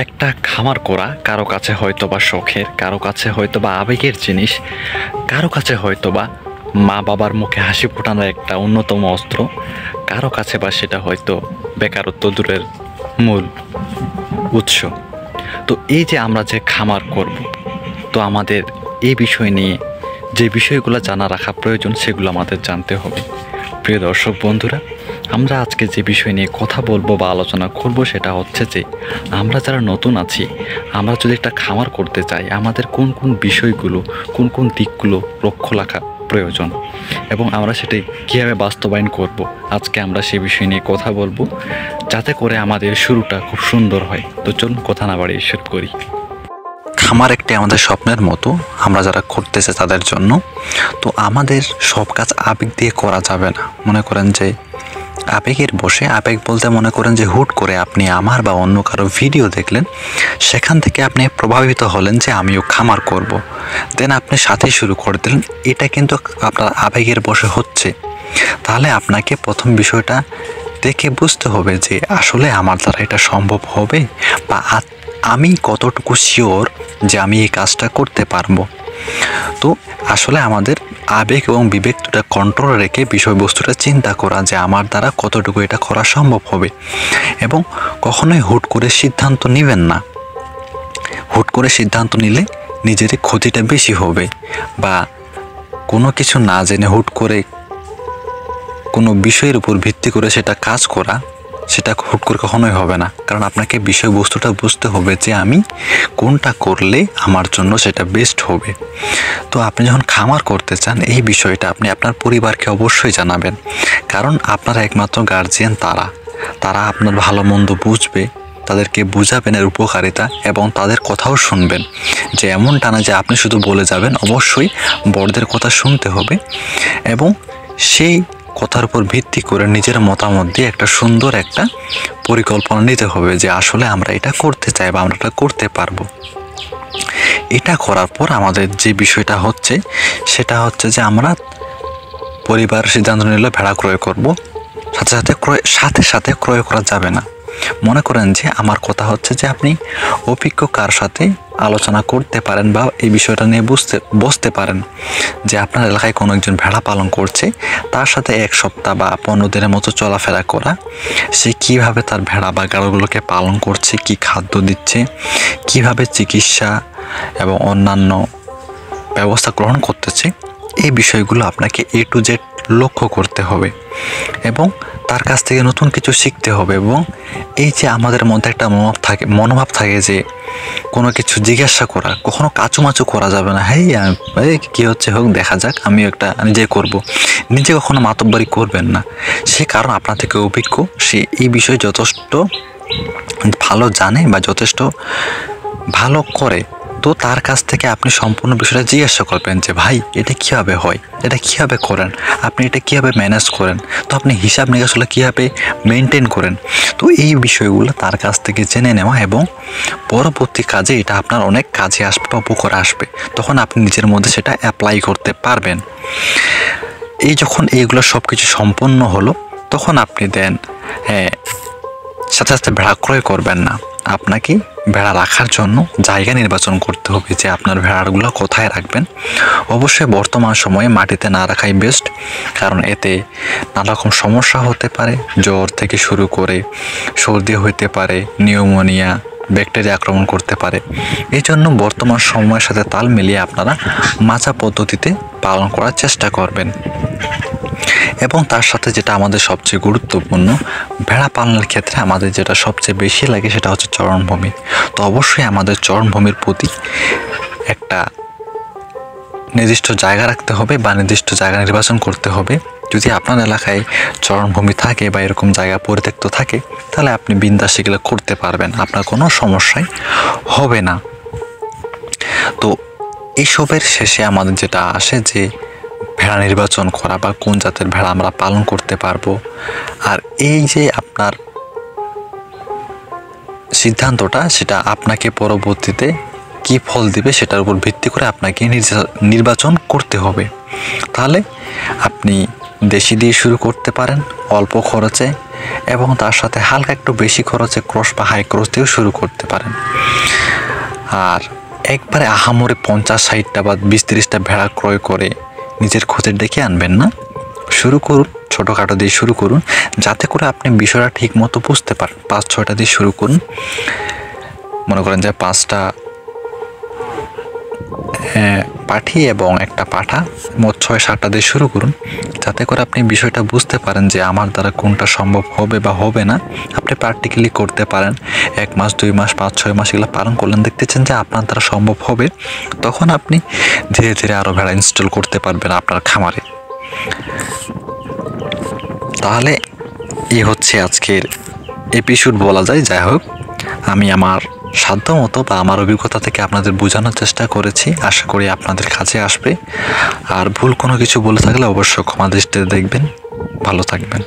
একটা খামার করা কারো কাছে হয়তো বা শখের, কারো কাছে হয়তো বা আবেগের জিনিস, কারো কাছে হয়তো বা মা বাবার মুখে হাসি ফোটানোর একটা অন্যতম অস্ত্র, কারো কাছে বা সেটা হয়তো বেকারত্ব দূরের মূল উৎস। তো এই যে আমরা যে খামার করব, তো আমাদের এই বিষয় নিয়ে যে বিষয়গুলো জানা রাখা প্রয়োজন সেগুলো আমাদের জানতে হবে। প্রিয় দর্শক বন্ধুরা, আমরা আজকে যে বিষয় নিয়ে কথা বলবো বা আলোচনা করব সেটা হচ্ছে যে আমরা যারা নতুন আছি, আমরা যদি একটা খামার করতে চাই, আমাদের কোন কোন বিষয়গুলো, কোন কোন দিকগুলো লক্ষ্য রাখা প্রয়োজন এবং আমরা সেটি কীভাবে বাস্তবায়ন করব, আজকে আমরা সেই বিষয় নিয়ে কথা বলবো, যাতে করে আমাদের শুরুটা খুব সুন্দর হয়। তো চলুন কথা না বাড়িয়ে শুরু করি। খামার একটি আমাদের স্বপ্নের মতো, আমরা যারা করতে চাই তাদের জন্য। তো আমাদের সব কাজ আবেগ দিয়ে করা যাবে না। মনে করেন যে আবেগের বসে, আবেগ বলতে মনে করেন যে হুট করে আপনি আমার বা অন্য কারো ভিডিও দেখলেন, সেখান থেকে আপনি প্রভাবিত হলেন যে আমিও খামার করব, দেন আপনি সাথে শুরু করে দিলেন। এটা কিন্তু আপনার আবেগের বসে হচ্ছে। তাহলে আপনাকে প্রথম বিষয়টা দেখে বুঝতে হবে যে আসলে আমার দ্বারা এটা সম্ভব হবে, বা আমি কতটুকু শিওর যে আমি এই কাজটা করতে পারবো। তো আসলে আমাদের আবেগ এবং বিবেক দুটা কন্ট্রোলে রেখে বিষয়বস্তুটা চিন্তা করা যে আমার দ্বারা কতটুকু এটা করা সম্ভব হবে, এবং কখনোই হুট করে সিদ্ধান্ত নেবেন না। হুট করে সিদ্ধান্ত নিলে নিজেরই ক্ষতিটা বেশি হবে, বা কোনো কিছু না জেনে হুট করে কোনো বিষয়ের উপর ভিত্তি করে সেটা কাজ করা, সেটা হুট করে কখনোই হবে না। কারণ আপনাকে বিষয়বস্তুটা বুঝতে হবে যে আমি কোনটা করলে আমার জন্য সেটা বেস্ট হবে। তো আপনি যখন খামার করতে চান, এই বিষয়টা আপনি আপনার পরিবারকে অবশ্যই জানাবেন, কারণ আপনার একমাত্র গার্জিয়ান তারা আপনার ভালো মন্দ বুঝবে, তাদেরকে বুঝাবেন এর উপকারিতা, এবং তাদের কথাও শুনবেন। যে এমনটা না যে আপনি শুধু বলে যাবেন, অবশ্যই বড়দের কথা শুনতে হবে এবং সেই কথার উপর ভিত্তি করে নিজের মতামত দিয়ে একটা সুন্দর একটা পরিকল্পনা নিতে হবে যে আসলে আমরা এটা করতে চাই বা আমরা এটা করতে পারবো। এটা করার পর আমাদের যে বিষয়টা হচ্ছে সেটা হচ্ছে যে আমরা পরিবার সিদ্ধান্ত নিলে ভেড়া ক্রয় করব, সাথে সাথে ক্রয় করা যাবে না। মনে করেন যে আমার কথা হচ্ছে যে আপনি অভিজ্ঞ কার সাথে আলোচনা করতে পারেন বা এই বিষয়টা নিয়ে বসতে পারেন যে আপনার এলাকায় কোনো একজন ভেড়া পালন করছে, তার সাথে 1 সপ্তাহ বা 15 দিনের মতো চলাফেরা করা, সে কিভাবে তার ভেড়া বা গাড়গুলোকে পালন করছে, কি খাদ্য দিচ্ছে, কিভাবে চিকিৎসা এবং অন্যান্য ব্যবস্থা গ্রহণ করতেছে, এই বিষয়গুলো আপনাকে A to Z লক্ষ্য করতে হবে এবং তার কাছ থেকে নতুন কিছু শিখতে হবে। এবং এই যে আমাদের মধ্যে একটা মনোভাব থাকে যে কোনো কিছু জিজ্ঞাসা করা, কখনো কাচুমাচু করা যাবে না। কি হচ্ছে হোক, দেখা যাক, আমি একটা নিজে করব, নিজে কখনো মাতব্বরি করবেন না। সে কারণ আপনার থেকে অভিজ্ঞ, সে এই বিষয়ে যথেষ্ট ভালো জানে বা যথেষ্ট ভালো করে। তো তার কাছ থেকে আপনি সম্পূর্ণ বিষয়টা জিজ্ঞাসা করবেন যে ভাই এটা কীভাবে হয়, এটা কীভাবে করেন, আপনি এটা কীভাবে ম্যানেজ করেন, তো আপনি হিসাব নিকাশগুলো কীভাবে মেনটেন করেন। তো এই বিষয়গুলো তার কাছ থেকে জেনে নেওয়া, এবং পরবর্তী কাজে এটা আপনার অনেক কাজে আসবে বা উপকারে আসবে, তখন আপনি নিজের মধ্যে সেটা অ্যাপ্লাই করতে পারবেন। যখন এইগুলো সব কিছু সম্পন্ন হলো, তখন আপনি সাথে সাথে ভেড়া ক্রয় করবেন না। আপনাকে ভেড়া রাখার জন্য জায়গা নির্বাচন করতে হবে যে আপনার ভেড়াগুলো কোথায় রাখবেন। অবশ্যই বর্তমান সময়ে মাটিতে না রাখাই বেস্ট, কারণ এতে নানা রকম সমস্যা হতে পারে। জ্বর থেকে শুরু করে সর্দি হতে পারে, নিউমোনিয়া, ব্যাকটেরিয়া আক্রমণ করতে পারে। এই জন্য বর্তমান সময়ের সাথে তাল মিলিয়ে আপনারা মাচা পদ্ধতিতে পালন করার চেষ্টা করবেন। এবং তার সাথে যেটা আমাদের সবচেয়ে গুরুত্বপূর্ণ, ভেড়া পালনের ক্ষেত্রে আমাদের যেটা সবচেয়ে বেশি লাগে সেটা হচ্ছে চারণভূমি। তো অবশ্যই আমাদের চারণভূমির প্রতি একটা নির্দিষ্ট জায়গা রাখতে হবে বা নির্দিষ্ট জায়গা নির্বাচন করতে হবে। যদি আপনার এলাকায় চারণভূমি থাকে বা এরকম জায়গা পরিত্যক্ত থাকে, তাহলে আপনি বিন্দাস সেগুলো করতে পারবেন, আপনার কোনো সমস্যাই হবে না। তো এইসবের শেষে আমাদের যেটা আসে যে ভেড়া নির্বাচন করা বা কোন জাতের ভেড়া আমরা পালন করতে পারবো। আর এই যে আপনার সিদ্ধান্তটা, সেটা আপনাকে পরবর্তীতে কি ফল দিবে সেটার উপর ভিত্তি করে আপনাকে নির্বাচন করতে হবে। তাহলে আপনি দেশি দিয়ে শুরু করতে পারেন, অল্প খরচে এবং তার সাথে হালকা একটু বেশি খরচে ক্রস বা হাই ক্রস দিয়েও শুরু করতে পারেন। আর একবারে আহামরে 50-60টা বা 20-30টা ভেড়া ক্রয় করে নিজের ক্ষতির ডেকে আনবেন না। শুরু করুন ছোটোখাটো দিয়ে শুরু করুন, যাতে করে আপনি বিষয়টা ঠিক মতো বুঝতে পারেন। 5-6টা দিয়ে শুরু করুন, মনে করেন যে 5টা পাঠি এবং একটা পাঠা, মোট 6-7টা দিয়ে শুরু করুন, যাতে করে আপনি বিষয়টা বুঝতে পারেন যে আমার দ্বারা কোনটা সম্ভব হবে বা হবে না। আপনি প্র্যাকটিক্যালি করতে পারেন 1 মাস 2 মাস 5-6 মাস এগুলো পালন করলেন, দেখতেছেন যে আপনার দ্বারা সম্ভব হবে, তখন আপনি ধীরে ধীরে আরও ভেড়া ইনস্টল করতে পারবেন আপনার খামারে। তাহলে এই হচ্ছে আজকের এপিসোড বলা যায়। যাই হোক, আমি আমার সাধ্য মতো বা আমার অভিজ্ঞতা থেকে আপনাদের বোঝানোর চেষ্টা করেছি, আশা করি আপনাদের কাছে আসবে। আর ভুল কোনো কিছু বলে থাকলে অবশ্যই ক্ষমা দৃষ্টিতে দেখবেন। ভালো থাকবেন।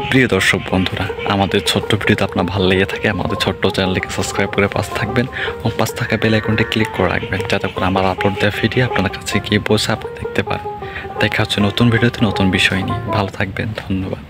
প্রিয় দর্শক বন্ধুরা, আমাদের ছোট্ট ভিডিওতে আপনার ভালো লেগে থাকে আমাদের ছোট্ট চ্যানেলটিকে সাবস্ক্রাইব করে পাশে থাকবেন এবং পাশে থাকা বেল আইকনটি ক্লিক করে রাখবেন, যাতে করে আমার আপলোড দেওয়া ভিডিও আপনার কাছে গিয়ে পৌঁছে আপনি দেখতে পারেন। দেখা হচ্ছে নতুন ভিডিওতে নতুন বিষয় নিয়ে। ভালো থাকবেন, ধন্যবাদ।